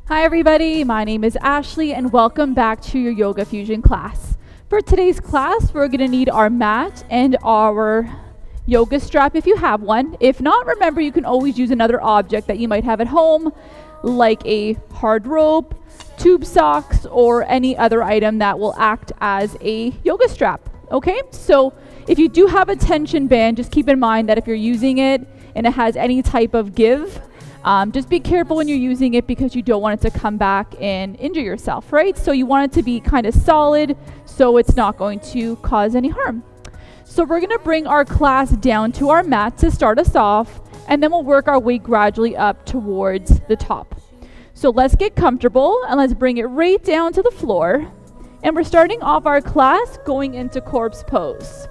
Hi everybody, my name is Ashley and welcome back to your Yoga Fusion class. For today's class, we're going to need our mat and our yoga strap if you have one. If not, remember you can always use another object that you might have at home, like a hard rope, tube socks, or any other item that will act as a yoga strap. Okay, so if you do have a tension band, just keep in mind that if you're using it and it has any type of give, just be careful when you're using it because you don't want it to come back and injure yourself, right? So you want it to be kind of solid so it's not going to cause any harm. So we're going to bring our class down to our mat to start us off, and then we'll work our way gradually up towards the top. So let's get comfortable and let's bring it right down to the floor. And we're starting off our class going into corpse pose.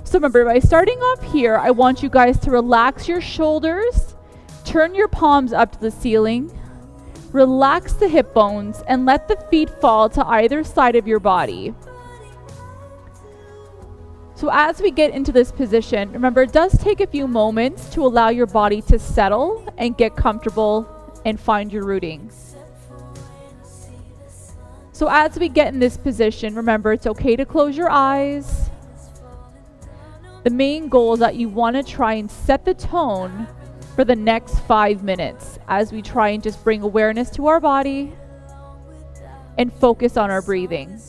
So remember, by starting off here, I want you guys to relax your shoulders, turn your palms up to the ceiling, relax the hip bones, and let the feet fall to either side of your body. So as we get into this position, remember it does take a few moments to allow your body to settle and get comfortable and find your rooting. So as we get in this position, remember it's okay to close your eyes. The main goal is that you want to try and set the tone for the next 5 minutes as we try and just bring awareness to our body and focus on our breathing.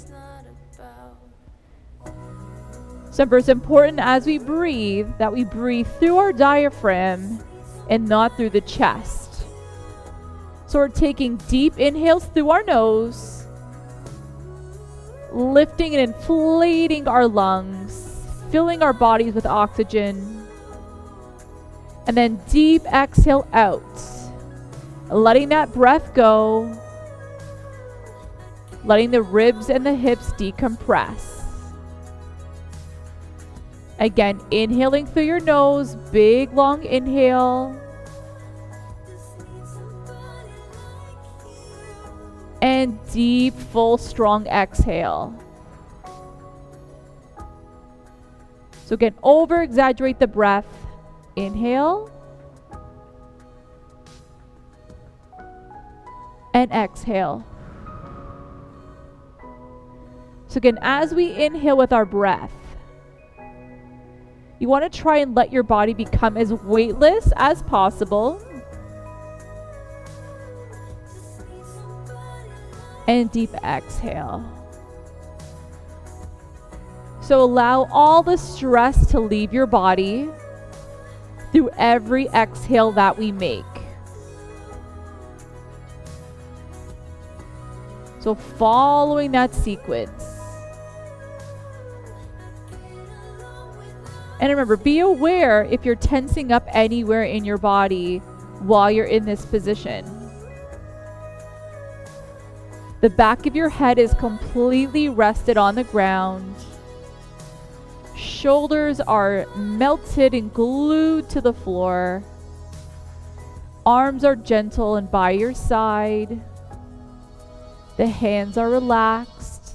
So it's important as we breathe that we breathe through our diaphragm and not through the chest. So we're taking deep inhales through our nose, lifting and inflating our lungs, filling our bodies with oxygen, and then deep exhale out, letting that breath go, letting the ribs and the hips decompress. Again, inhaling through your nose, big long inhale, and deep, full, strong exhale. So again, over exaggerate the breath. Inhale and exhale. So again, as we inhale with our breath, you want to try and let your body become as weightless as possible. And deep exhale. So allow all the stress to leave your body through every exhale that we make. So following that sequence. And remember, be aware if you're tensing up anywhere in your body while you're in this position. The back of your head is completely rested on the ground. Shoulders are melted and glued to the floor. Arms are gentle and by your side. The hands are relaxed.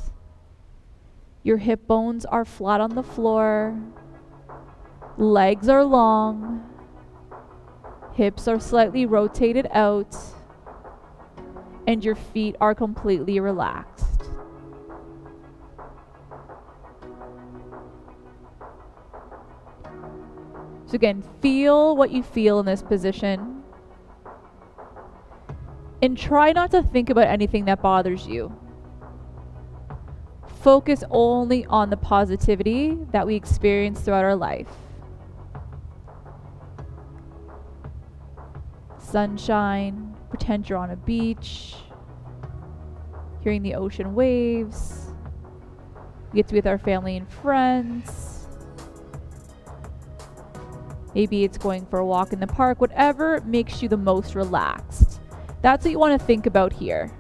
Your hip bones are flat on the floor. Legs are long. Hips are slightly rotated out. And your feet are completely relaxed. So again, feel what you feel in this position. And try not to think about anything that bothers you. Focus only on the positivity that we experience throughout our life. Sunshine, pretend you're on a beach, hearing the ocean waves. We get to be with our family and friends. Maybe it's going for a walk in the park, whatever makes you the most relaxed. That's what you want to think about here.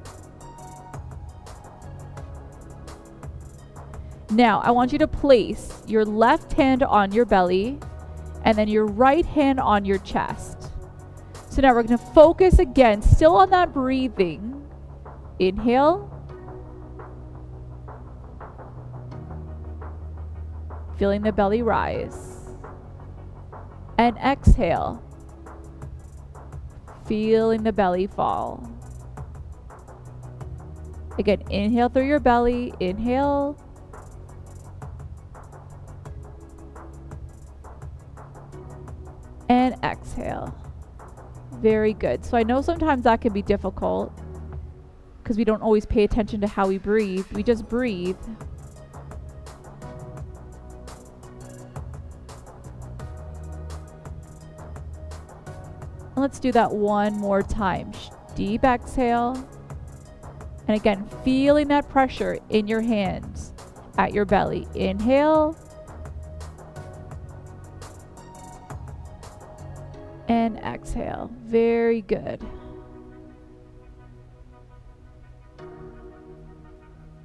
Now, I want you to place your left hand on your belly and then your right hand on your chest. So now we're going to focus again, still on that breathing. Inhale. Feeling the belly rise. And exhale. Feeling the belly fall. Again, inhale through your belly, inhale. And exhale. Very good. So I know sometimes that can be difficult because we don't always pay attention to how we breathe. We just breathe. Let's do that one more time. Deep exhale. And again, feeling that pressure in your hands at your belly. Inhale. And exhale. Very good.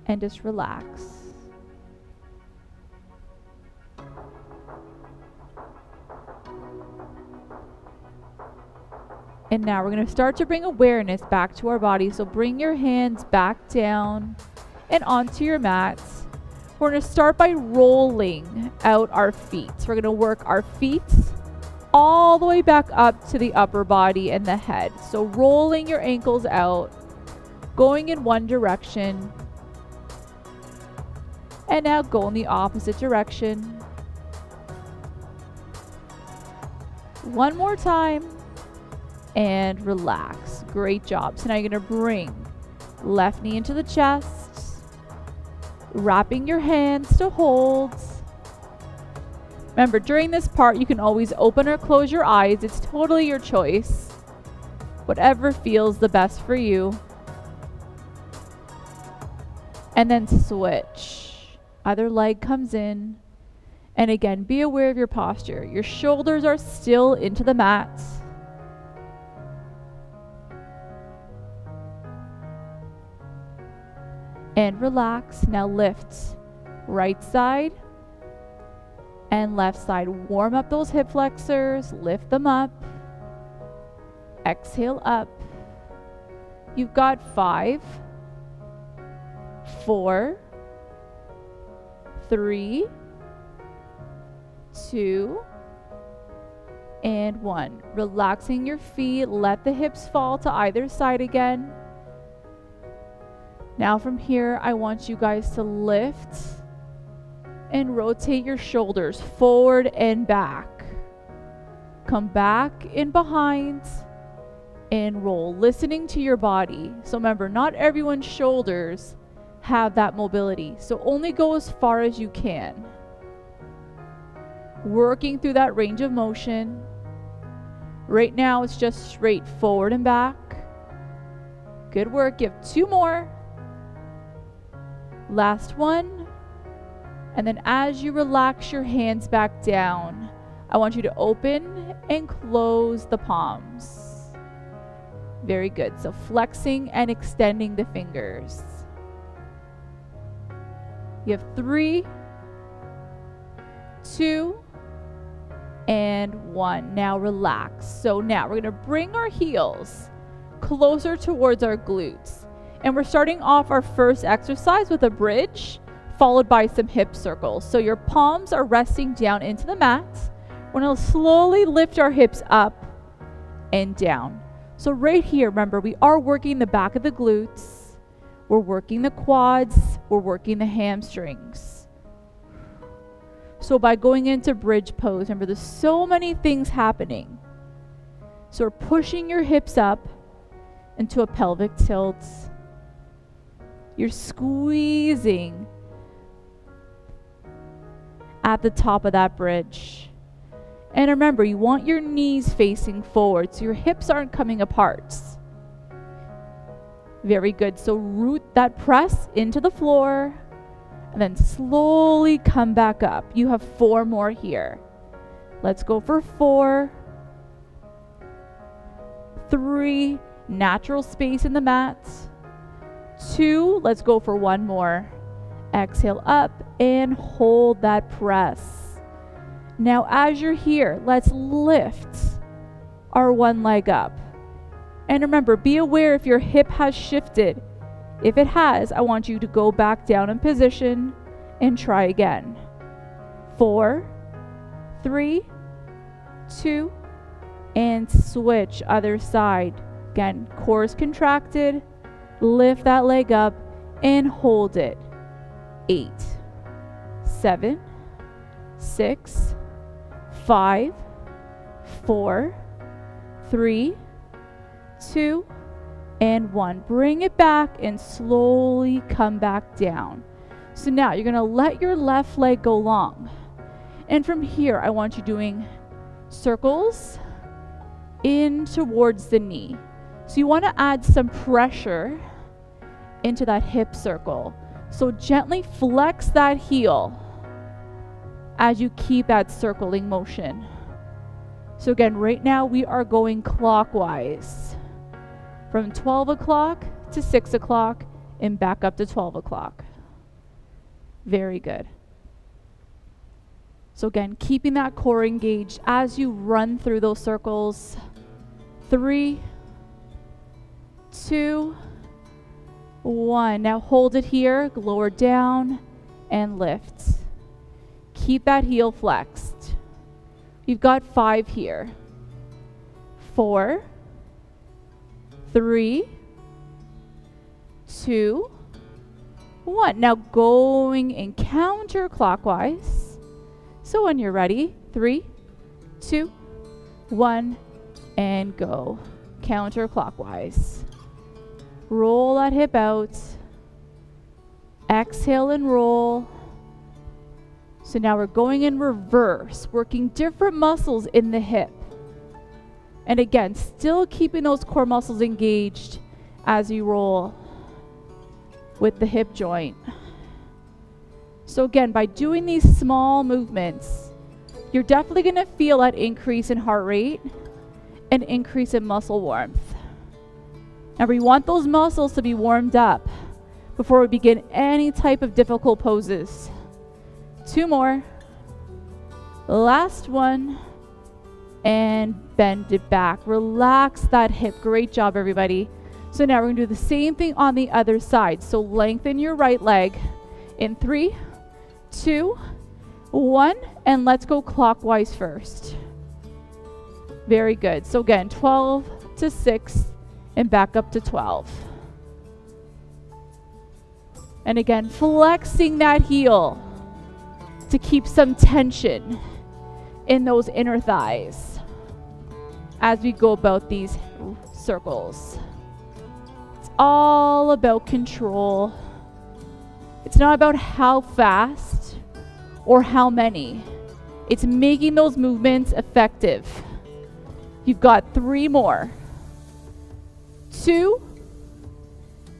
And just relax. And now we're going to start to bring awareness back to our body. So bring your hands back down and onto your mats. We're going to start by rolling out our feet. So we're going to work our feet all the way back up to the upper body and the head. So rolling your ankles out, going in one direction, and now go in the opposite direction. One more time, and relax. Great job. So now you're going to bring left knee into the chest, wrapping your hands to hold. Remember, during this part, you can always open or close your eyes. It's totally your choice. Whatever feels the best for you. And then switch. Other leg comes in. And again, be aware of your posture. Your shoulders are still into the mat. And relax. Now lift. Right side and left side. Warm up those hip flexors. Lift them up. Exhale up. You've got 5, 4, 3, 2, and 1. Relaxing your feet. Let the hips fall to either side again. Now from here, I want you guys to lift and rotate your shoulders forward and back. Come back in behind and roll, listening to your body. So remember, not everyone's shoulders have that mobility. So only go as far as you can. Working through that range of motion. Right now, it's just straight forward and back. Good work. Give 2 more. Last one. And then as you relax your hands back down, I want you to open and close the palms. Very good. So flexing and extending the fingers. You have 3, 2, and 1. Now relax. So now we're going to bring our heels closer towards our glutes. And we're starting off our first exercise with a bridge, followed by some hip circles. So your palms are resting down into the mat. We're going to slowly lift our hips up and down. So right here, remember, we are working the back of the glutes. We're working the quads. We're working the hamstrings. So by going into bridge pose, remember, there's so many things happening. So we're pushing your hips up into a pelvic tilt. You're squeezing at the top of that bridge. And remember, you want your knees facing forward so your hips aren't coming apart. Very good. So root that press into the floor and then slowly come back up. You have 4 more here. Let's go for 4, 3, natural space in the mat. 2, let's go for 1 more. Exhale up and hold that press. Now as you're here, let's lift our 1 leg up. And remember, be aware if your hip has shifted. If it has, I want you to go back down in position and try again. 4, 3, 2, and switch other side. Again, core is contracted. Lift that leg up and hold it. 8, 7, 6, 5, 4, 3, 2, and 1. Bring it back and slowly come back down. So now you're going to let your left leg go long. And from here, I want you doing circles in towards the knee. So you want to add some pressure into that hip circle. So gently flex that heel as you keep that circling motion. So again, right now we are going clockwise from 12 o'clock to 6 o'clock and back up to 12 o'clock. Very good. So again, keeping that core engaged as you run through those circles. 3, 2, 1. Now hold it here, lower down and lift. Keep that heel flexed. You've got 5 here. 4, 3, 2, 1. Now going in counterclockwise. So when you're ready, 3, 2, 1, and go. Counterclockwise. Roll that hip out. Exhale and roll. So now we're going in reverse, working different muscles in the hip. And again, still keeping those core muscles engaged as you roll with the hip joint. So again, by doing these small movements, you're definitely going to feel that increase in heart rate and increase in muscle warmth. Now we want those muscles to be warmed up before we begin any type of difficult poses. 2 more. Last one. And bend it back. Relax that hip. Great job, everybody. So now we're going to do the same thing on the other side. So lengthen your right leg in 3, 2, 1, and let's go clockwise first. Very good. So again, 12 to 6 and back up to 12. And again, flexing that heel to keep some tension in those inner thighs as we go about these circles. It's all about control. It's not about how fast or how many. It's making those movements effective. You've got 3 more. 2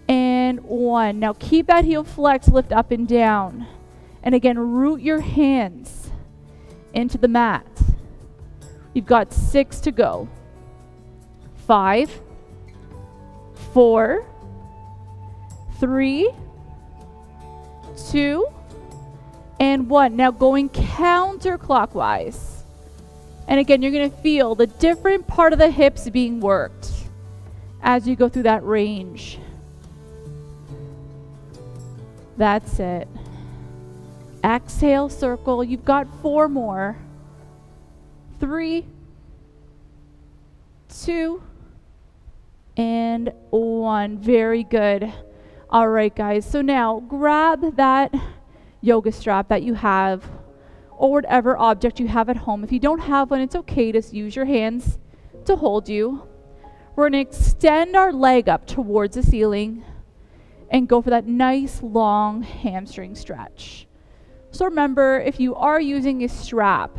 and 1. Now keep that heel flex, lift up and down. And again, root your hands into the mat. You've got 6 to go. 5, 4, 3, 2, and 1. Now going counterclockwise. And again, you're going to feel the different part of the hips being worked as you go through that range. That's it. Exhale, circle. You've got 4 more. 3, 2, and 1. Very good. All right, guys. So now grab that yoga strap that you have or whatever object you have at home. If you don't have one, it's okay. Just use your hands to hold you. We're going to extend our leg up towards the ceiling and go for that nice long hamstring stretch. So remember, if you are using a strap,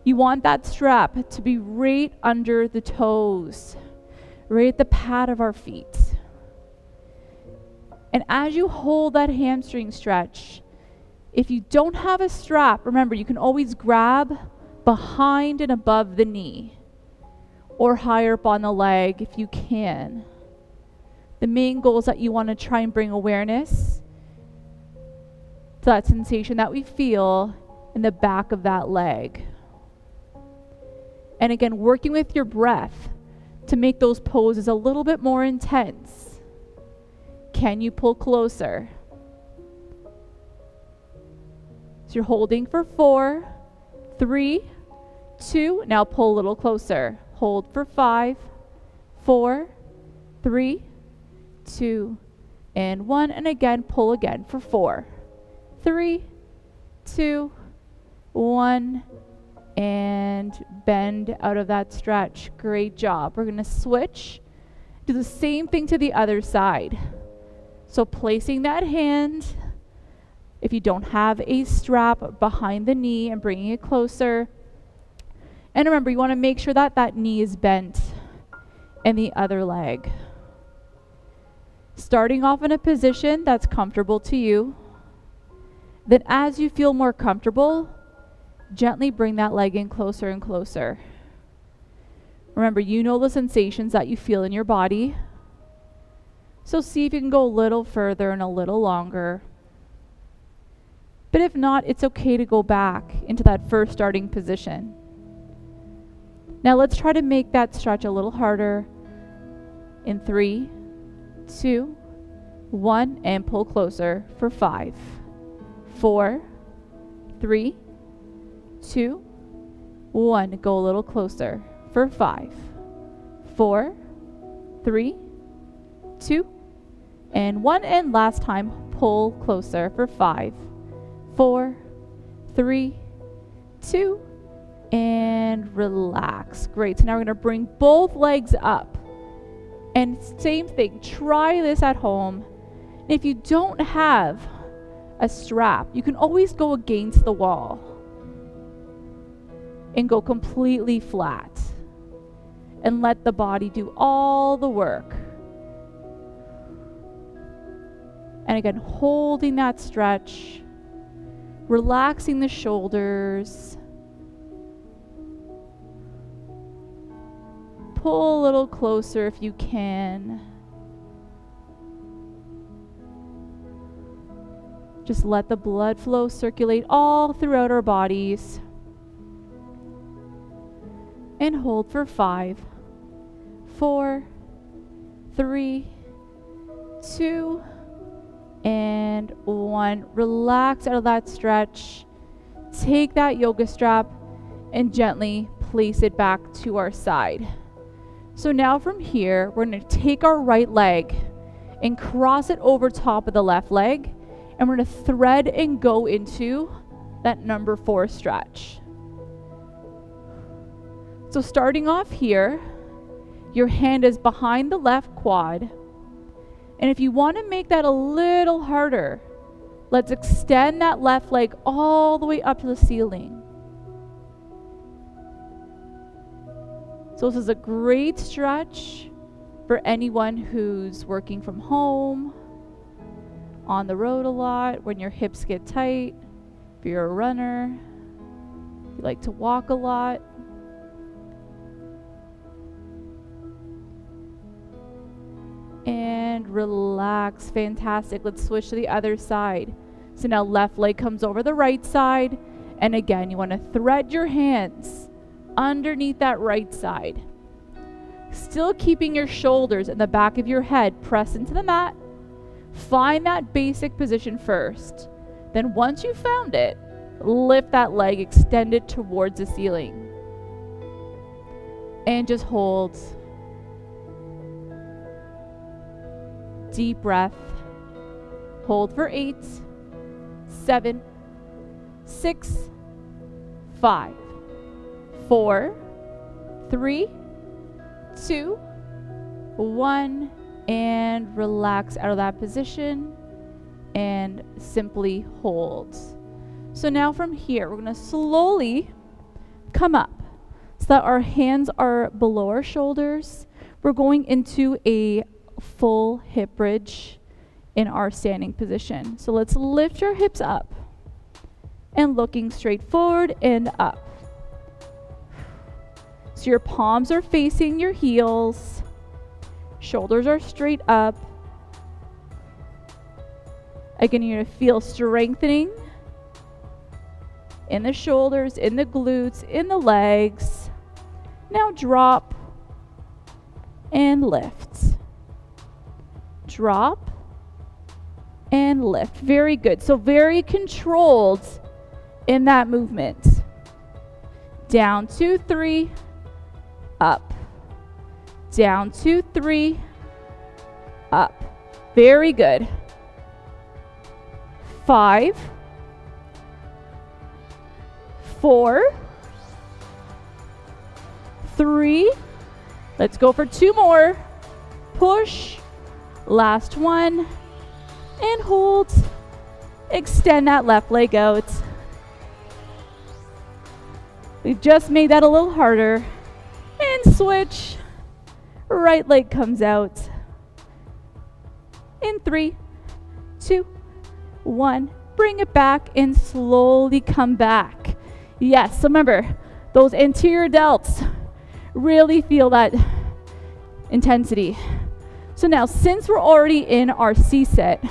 you want that strap to be right under the toes, right at the pad of our feet. And as you hold that hamstring stretch, if you don't have a strap, remember, you can always grab behind and above the knee or higher up on the leg if you can. The main goal is that you want to try and bring awareness to that sensation that we feel in the back of that leg. And again, working with your breath to make those poses a little bit more intense. Can you pull closer? So you're holding for 4, 3, 2. Now pull a little closer. Hold for 5, 4, 3, 2, and 1, and again, pull again for 4, 3, 2, 1, and bend out of that stretch. Great job. We're going to switch. Do the same thing to the other side. So placing that hand, if you don't have a strap, behind the knee and bringing it closer. And remember, you want to make sure that that knee is bent and the other leg. Starting off in a position that's comfortable to you. Then as you feel more comfortable, gently bring that leg in closer and closer. Remember, you know the sensations that you feel in your body. So see if you can go a little further and a little longer. But if not, it's okay to go back into that first starting position. Now let's try to make that stretch a little harder. In 3, 2, 1, and pull closer for 5, 4, 3, 2, 1. Go a little closer for 5, 4, 3, 2, and 1. And last time, pull closer for 5, 4, 3, 2, and relax. Great. So now we're going to bring both legs up. And same thing, try this at home. And if you don't have a strap, you can always go against the wall and go completely flat and let the body do all the work. And again, holding that stretch, relaxing the shoulders. Pull a little closer if you can. Just let the blood flow circulate all throughout our bodies. And hold for 5, 4, 3, 2, and 1. Relax out of that stretch. Take that yoga strap and gently place it back to our side. So now from here, we're going to take our right leg and cross it over top of the left leg, and we're going to thread and go into that number 4 stretch. So starting off here, your hand is behind the left quad, and if you want to make that a little harder, let's extend that left leg all the way up to the ceiling. So this is a great stretch for anyone who's working from home, on the road a lot, when your hips get tight, if you're a runner, if you like to walk a lot. And relax. Fantastic. Let's switch to the other side. So now left leg comes over the right side. And again, you want to thread your hands underneath that right side. Still keeping your shoulders and the back of your head pressed into the mat. Find that basic position first. Then once you've found it, lift that leg, extend it towards the ceiling. And just hold. Deep breath. Hold for 8, 7, 6, 5, 4, 3, 2, 1, and relax out of that position and simply hold. So now from here, we're going to slowly come up so that our hands are below our shoulders. We're going into a full hip bridge in our standing position. So let's lift our hips up and looking straight forward and up. So your palms are facing your heels, shoulders are straight up. Again, you're going to feel strengthening in the shoulders, in the glutes, in the legs. Now drop and lift. Drop and lift. Very good. So very controlled in that movement. Down 2, 3, up. Down 2, 3, up. Very good. 5, 4, 3. Let's go for 2 more. Push. Last one. And hold. Extend that left leg out. We've just made that a little harder. And switch. Right leg comes out. In 3, 2, 1. Bring it back and slowly come back. Yes, so remember, those anterior delts really feel that intensity. So now, since we're already in our C set,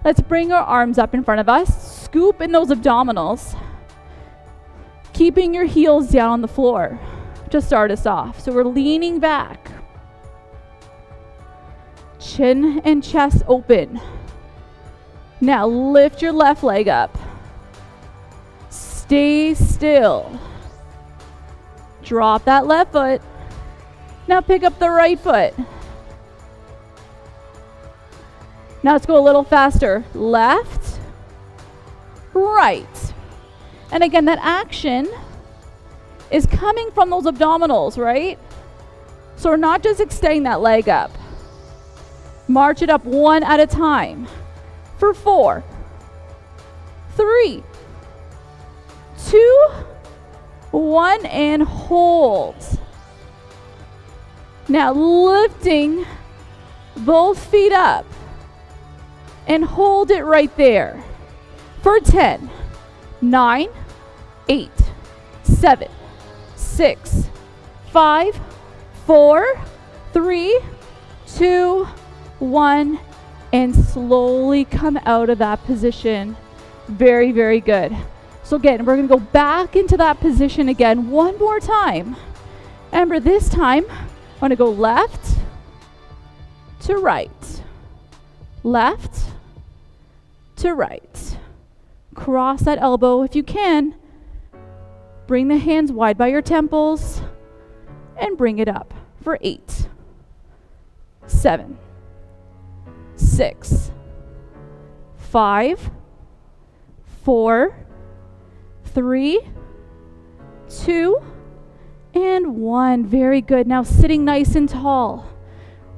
let's bring our arms up in front of us. Scoop in those abdominals. Keeping your heels down on the floor to start us off. So we're leaning back. Chin and chest open. Now lift your left leg up. Stay still. Drop that left foot. Now pick up the right foot. Now let's go a little faster. Left, right. And again, that action is coming from those abdominals, right? So we're not just extending that leg up. March it up one at a time. For 4, 3, 2, 1, and hold. Now lifting both feet up and hold it right there for 10, 9, 8, 7, 6, 5, 4, 3, 2, 1, and slowly come out of that position. Very, very good. So again, we're going to go back into that position again one more time. Remember, this time, I want to go left to right. Left to right. Cross that elbow if you can. Bring the hands wide by your temples and bring it up for 8, 7, 6, 5, 4, 3, 2, and 1. Very good. Now sitting nice and tall,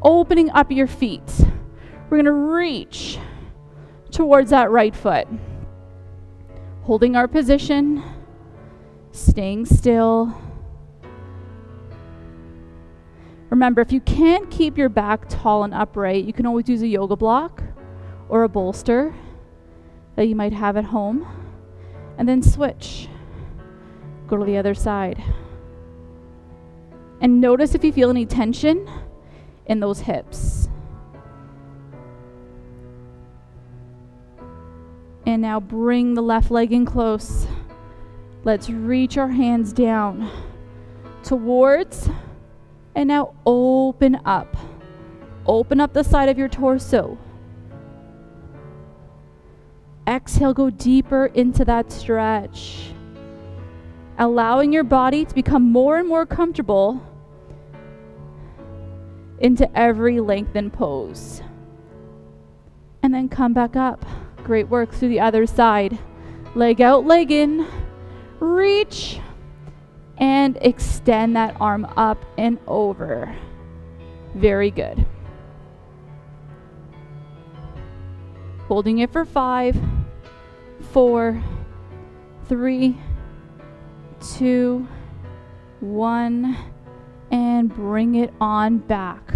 opening up your feet. We're going to reach towards that right foot. Holding our position, staying still. Remember, if you can't keep your back tall and upright, you can always use a yoga block or a bolster that you might have at home. And then switch. Go to the other side. And notice if you feel any tension in those hips. And now bring the left leg in close. Let's reach our hands down towards, and now open up. Open up the side of your torso. Exhale, go deeper into that stretch. Allowing your body to become more and more comfortable into every lengthened pose. And then come back up. Great work through the other side. Leg out, leg in. Reach and extend that arm up and over. Very good. Holding it for 5, 4, 3, 2, 1, and bring it on back.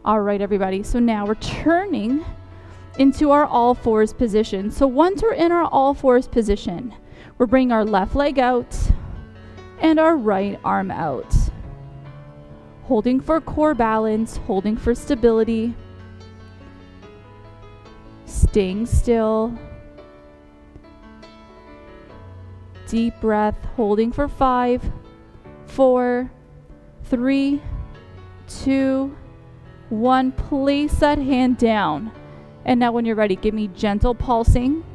All right, everybody. So now we're turning into our all fours position. So once we're in our all fours position, we're bringing our left leg out and our right arm out. Holding for core balance, holding for stability. Staying still. Deep breath, holding for 5, 4, 3, 2, 1. Place that hand down. And now when you're ready, give me gentle pulsing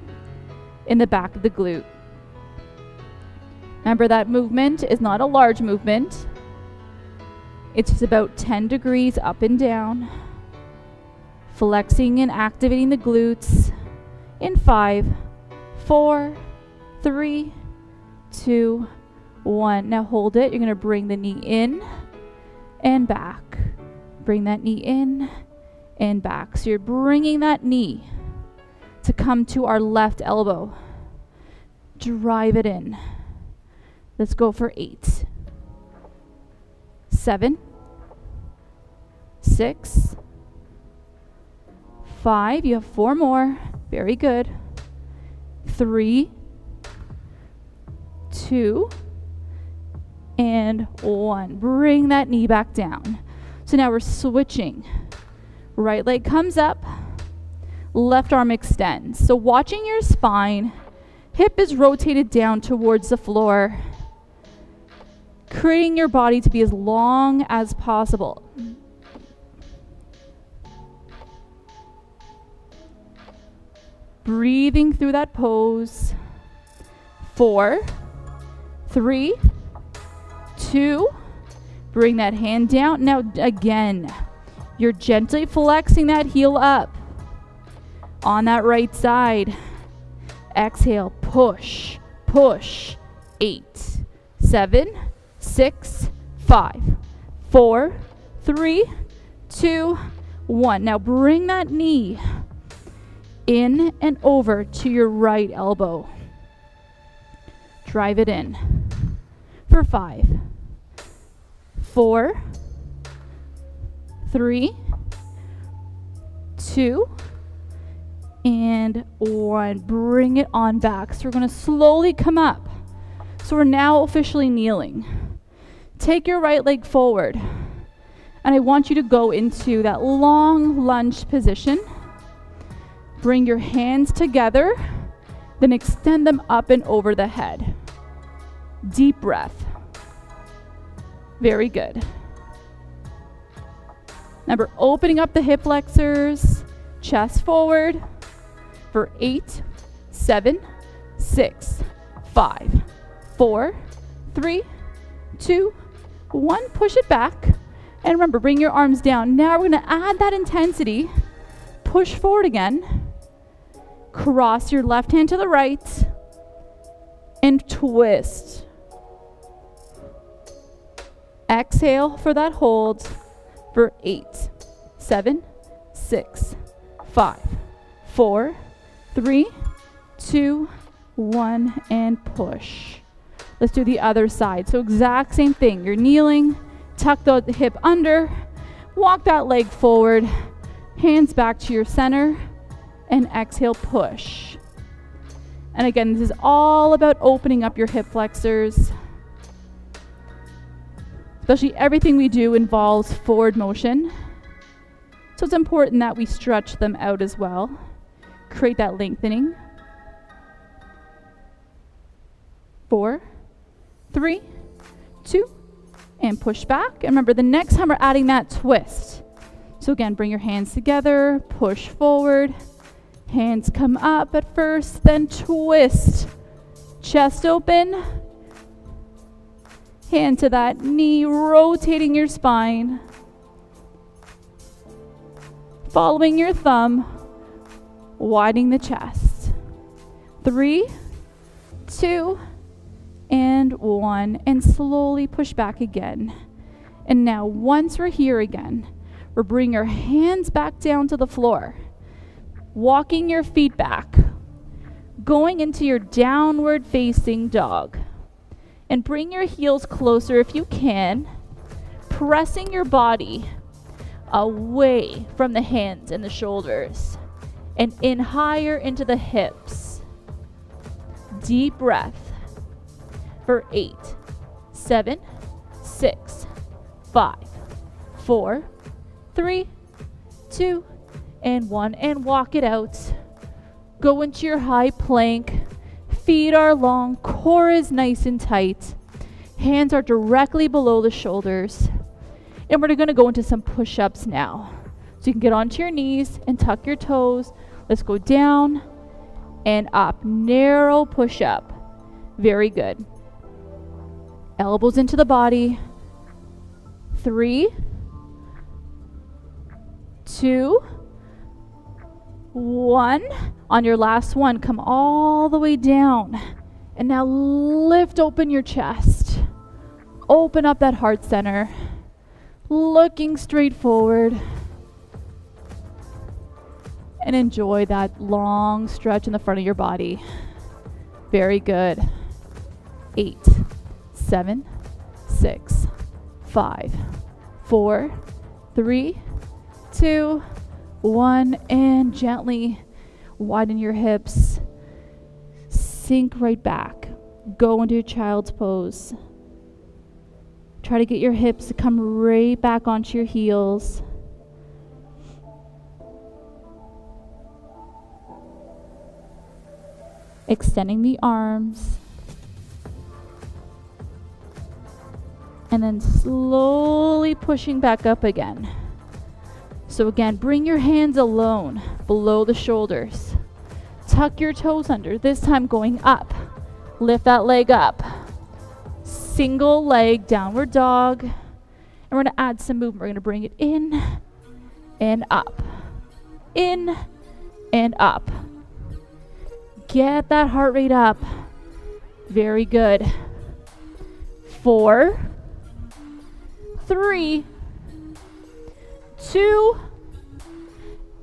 in the back of the glute. Remember, that movement is not a large movement. It's just about 10 degrees up and down Flexing and activating the glutes. In 5, 4, 3, 2, 1. Now hold it. You're going to bring the knee in and back. Bring that knee in and back. So you're bringing that knee to come to our left elbow. Drive it in. Let's go for 8, 7, 6, 5. You have 4 more. Very good. 3, 2, and 1. Bring that knee back down. So now we're switching. Right leg comes up, left arm extends. So watching your spine, hip is rotated down towards the floor, creating your body to be as long as possible. Breathing through that pose. 4, 3, 2, bring that hand down. Now again, you're gently flexing that heel up on that right side. Exhale, push, push. 8, 7, 6, 5, 4, 3, 2, 1. Now bring that knee in and over to your right elbow. Drive it in for 5, 4, 3, 2, and 1. Bring it on back. So we're going to slowly come up. So we're now officially kneeling. Take your right leg forward. And I want you to go into that long lunge position. Bring your hands together, then extend them up and over the head. Deep breath. Very good. Remember, opening up the hip flexors, chest forward for 8, 7, 6, 5, 4, 3, 2, 1. Push it back. And remember, bring your arms down. Now we're going to add that intensity. Push forward again. Cross your left hand to the right and twist. Exhale for that hold for 8, 7, 6, 5, 4, 3, 2, 1, and push. Let's do the other side. So exact same thing. You're kneeling, tuck the hip under, walk that leg forward, hands back to your center, and exhale, push. And again, this is all about opening up your hip flexors. Especially everything we do involves forward motion. So it's important that we stretch them out as well. Create that lengthening. 4, 3, 2, and push back. And remember, the next time we're adding that twist. So again, bring your hands together, push forward. Hands come up at first, then twist. Chest open. Hand to that knee, rotating your spine. Following your thumb, widening the chest. 3, 2, and 1. And slowly push back again. And now once we're here again, we're bringing our hands back down to the floor. Walking your feet back, going into your downward facing dog. And bring your heels closer if you can, pressing your body away from the hands and the shoulders, and in higher into the hips. Deep breath for 8, 7, 6, 5, 4, 3, 2, and 1, and walk it out. Go into your high plank. Feet are long, core is nice and tight. Hands are directly below the shoulders. And we're going to go into some push-ups now. So you can get onto your knees and tuck your toes. Let's go down and up. Narrow push-up. Very good. Elbows into the body. 3, 2, 1. On your last one, come all the way down. And now lift open your chest. Open up that heart center. Looking straight forward. And enjoy that long stretch in the front of your body. Very good. 8, 7, 6, 5, 4, 3, 2, 1, and gently widen your hips. Sink right back. Go into child's pose. Try to get your hips to come right back onto your heels. Extending the arms. And then slowly pushing back up again. So again, bring your hands alone below the shoulders. Tuck your toes under, this time going up. Lift that leg up. Single leg downward dog. And we're going to add some movement. We're going to bring it in and up. In and up. Get that heart rate up. Very good. 4, 3, 2,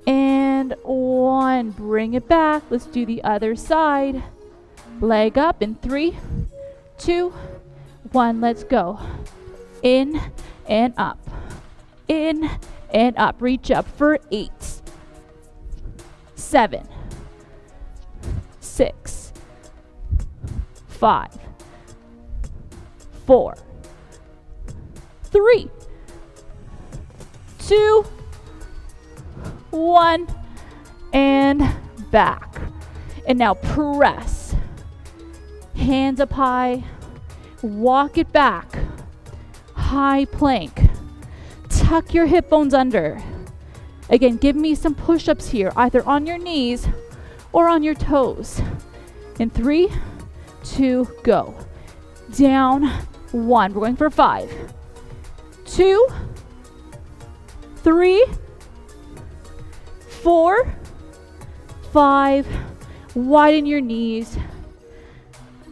and 1. Bring it back. Let's do the other side. Leg up in 3, 2, 1. Let's go. In and up. In and up. Reach up for 8, 7, 6, 5, 4, 3, 2, 1, and back. And now press. Hands up high. Walk it back. High plank. Tuck your hip bones under. Again, give me some push-ups here, either on your knees or on your toes. In 3, 2, go. Down, 1. We're going for 5, 2, 3, 4, 5. Widen your knees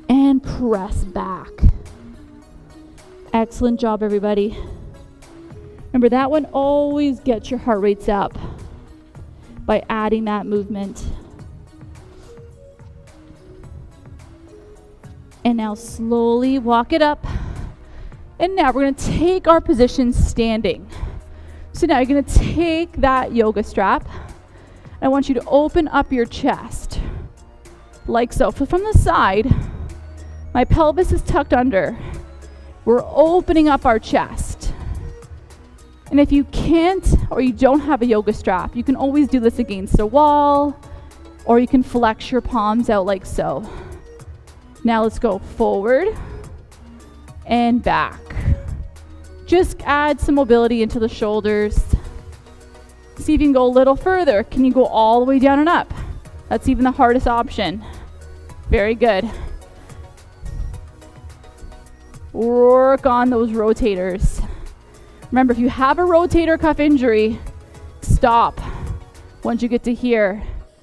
and press back. Excellent job, everybody. Remember, that one always gets your heart rates up by adding that movement. And now slowly walk it up. And now we're going to take our position standing. So now you're going to take that yoga strap. I want you to open up your chest, like so. So from the side, my pelvis is tucked under. We're opening up our chest. And if you can't, or you don't have a yoga strap, you can always do this against a wall, or you can flex your palms out like so. Now let's go forward and back. Just add some mobility into the shoulders. See if you can go a little further. Can you go all the way down and up? That's even the hardest option. Very good. Work on those rotators. Remember, if you have a rotator cuff injury, stop. Once you get to here,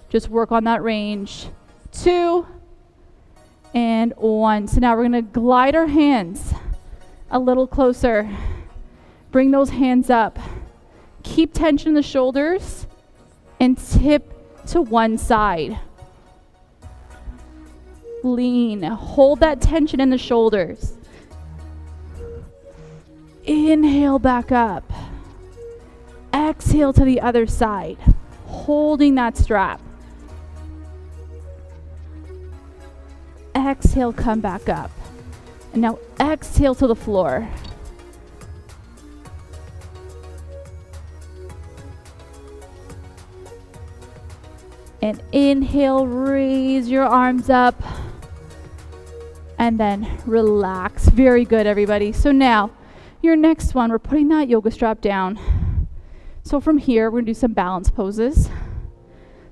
just work on that range. 2 and 1. So now we're going to glide our hands a little closer. Bring those hands up. Keep tension in the shoulders and tip to one side. Lean. Hold that tension in the shoulders. Inhale back up. Exhale to the other side. Holding that strap. Exhale, come back up. And now exhale to the floor. And inhale, raise your arms up. And then relax. Very good, everybody. So now, your next one, we're putting that yoga strap down. So from here, we're going to do some balance poses.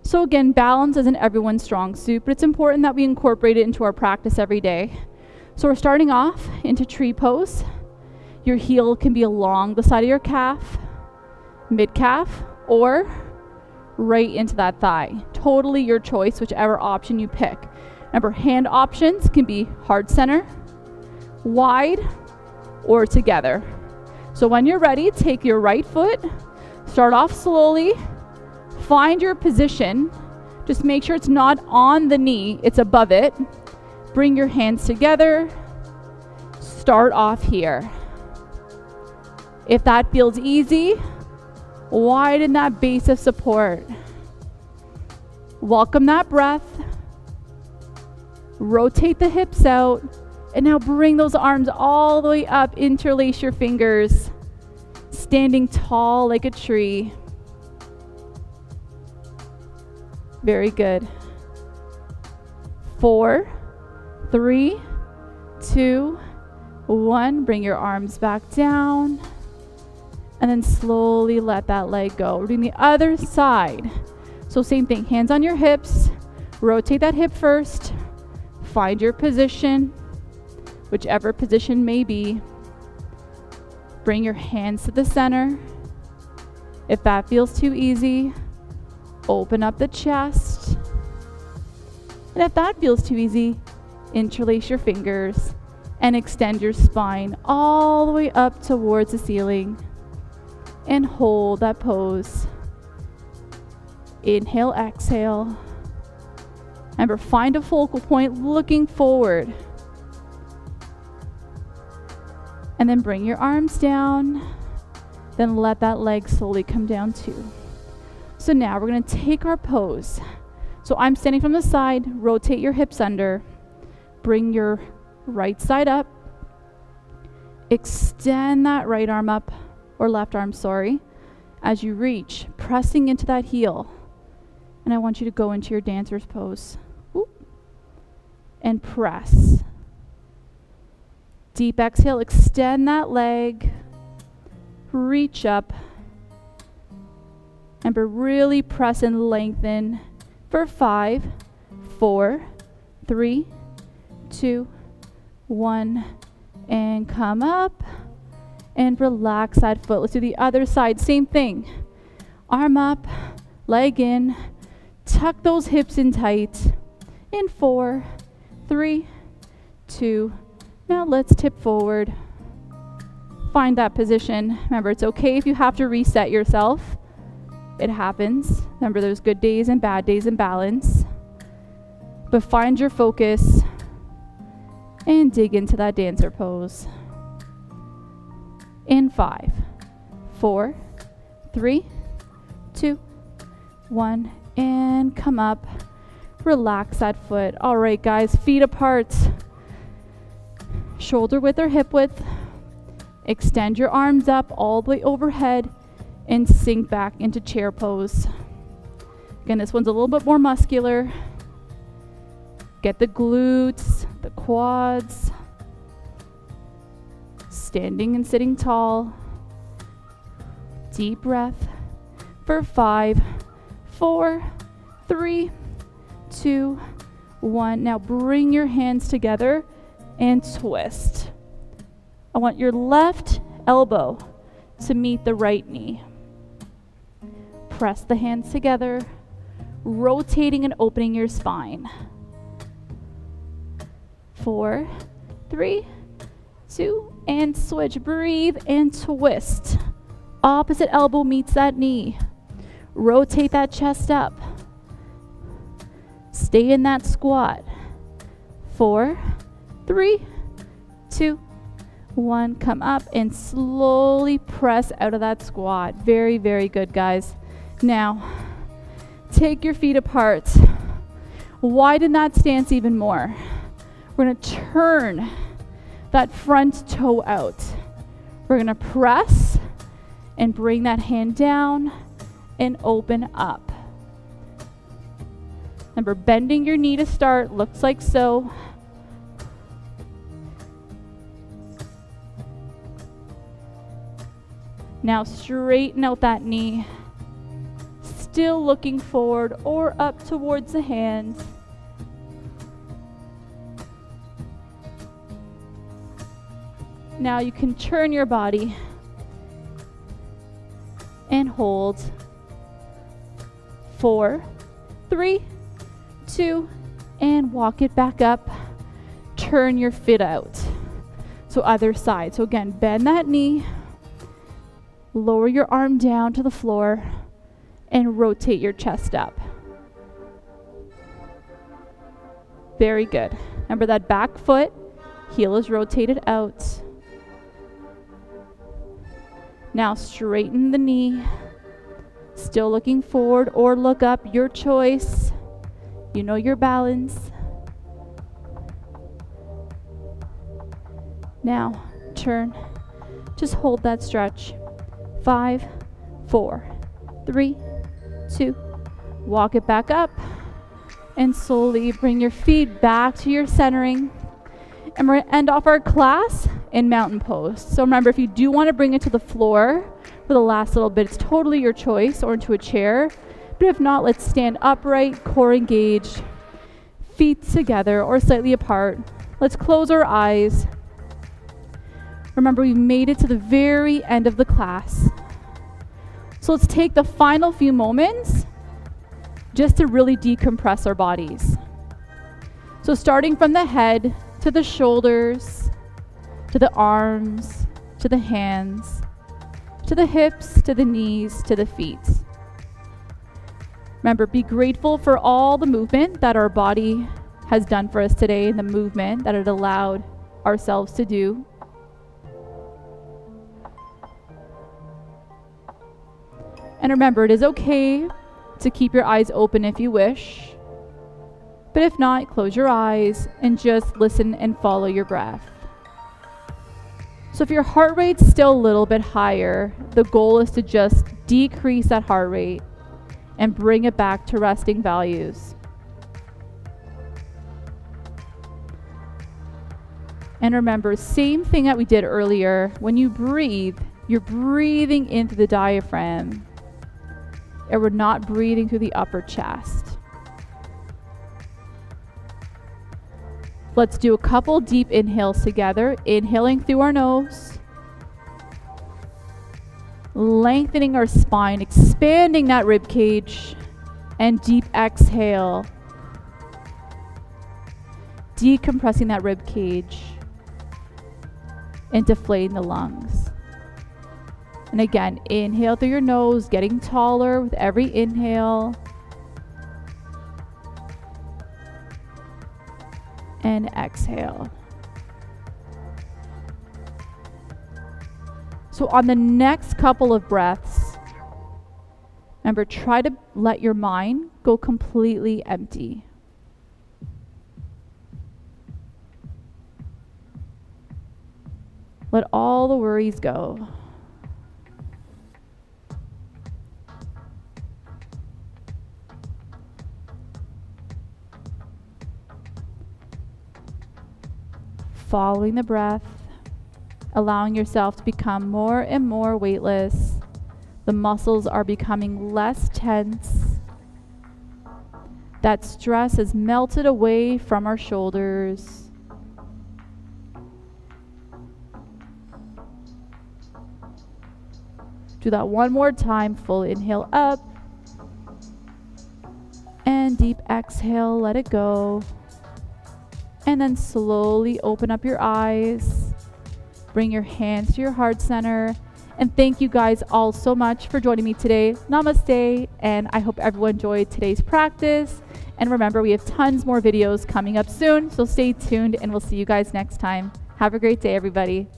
So again, balance isn't everyone's strong suit, but it's important that we incorporate it into our practice every day. So we're starting off into tree pose. Your heel can be along the side of your calf, mid-calf, or right into that thigh. Totally your choice, whichever option you pick. Remember, hand options can be heart center, wide, or together. So when you're ready, take your right foot, start off slowly, find your position. Just make sure it's not on the knee, it's above it. Bring your hands together. Start off here. If that feels easy, widen that base of support. Welcome that breath. Rotate the hips out. And now bring those arms all the way up. Interlace your fingers. Standing tall like a tree. Very good. 4, 3, 2, 1. Bring your arms back down. And then slowly let that leg go. We're doing the other side. So same thing, hands on your hips. Rotate that hip first. Find your position, whichever position may be. Bring your hands to the center. If that feels too easy, open up the chest. And if that feels too easy, interlace your fingers and extend your spine all the way up towards the ceiling. And hold that pose. Inhale, exhale. Remember, find a focal point looking forward. And then bring your arms down. Then let that leg slowly come down too. So now we're going to take our pose. So I'm standing from the side. Rotate your hips under. Bring your right side up. Extend that right arm up. Or left arm, sorry, as you reach, pressing into that heel. And I want you to go into your dancer's pose. Whoop. And press. Deep exhale, extend that leg. Reach up. Remember, really press and lengthen for 5, 4, 3, 2, 1, and come up. And relax that foot. Let's do the other side. Same thing. Arm up, leg in. Tuck those hips in tight. In 4, 3, 2. Now let's tip forward. Find that position. Remember, it's okay if you have to reset yourself. It happens. Remember, there's good days and bad days in balance. But find your focus and dig into that dancer pose. In 5, 4, 3, 2, 1, and come up. Relax that foot. All right, guys, feet apart. Shoulder width or hip width. Extend your arms up all the way overhead and sink back into chair pose. Again, this one's a little bit more muscular. Get the glutes, the quads. Standing and sitting tall. Deep breath for 5, 4, 3, 2, 1. Now bring your hands together and twist. I want your left elbow to meet the right knee. Press the hands together, rotating and opening your spine. 4, 3, 2, and switch. Breathe and twist. Opposite elbow meets that knee. Rotate that chest up. Stay in that squat. 4, 3, 2, 1. Come up and slowly press out of that squat. Very, very good, guys. Now, take your feet apart. Widen that stance even more. We're going to turn that front toe out. We're going to press and bring that hand down and open up. Remember, bending your knee to start looks like so. Now straighten out that knee. Still looking forward or up towards the hands. Now you can turn your body and hold. 4, 3, 2, and walk it back up. Turn your foot out. So other side. So again, bend that knee, lower your arm down to the floor, and rotate your chest up. Very good. Remember that back foot, heel is rotated out. Now straighten the knee, still looking forward or look up, your choice. You know your balance. Now turn, just hold that stretch. 5, 4, 3, 2, walk it back up, and slowly bring your feet back to your centering. And we're going to end off our class in mountain pose. So remember, if you do want to bring it to the floor for the last little bit, it's totally your choice, or into a chair. But if not, let's stand upright, core engaged, feet together or slightly apart. Let's close our eyes. Remember, we've made it to the very end of the class. So let's take the final few moments just to really decompress our bodies. So starting from the head to the shoulders, to the arms, to the hands, to the hips, to the knees, to the feet. Remember, be grateful for all the movement that our body has done for us today and the movement that it allowed ourselves to do. And remember, it is okay to keep your eyes open if you wish. But if not, close your eyes and just listen and follow your breath. So if your heart rate's still a little bit higher, the goal is to just decrease that heart rate and bring it back to resting values. And remember, same thing that we did earlier. When you breathe, you're breathing into the diaphragm, and we're not breathing through the upper chest. Let's do a couple deep inhales together. Inhaling through our nose, lengthening our spine, expanding that rib cage, and deep exhale, decompressing that rib cage and deflating the lungs. And again, inhale through your nose, getting taller with every inhale. And exhale. So on the next couple of breaths, remember, try to let your mind go completely empty. Let all the worries go. Following the breath, allowing yourself to become more and more weightless. The muscles are becoming less tense. That stress has melted away from our shoulders. Do that one more time. Full inhale up. And deep exhale, let it go. And then slowly open up your eyes. Bring your hands to your heart center. And thank you guys all so much for joining me today. Namaste. And I hope everyone enjoyed today's practice. And remember, we have tons more videos coming up soon. So stay tuned and we'll see you guys next time. Have a great day, everybody.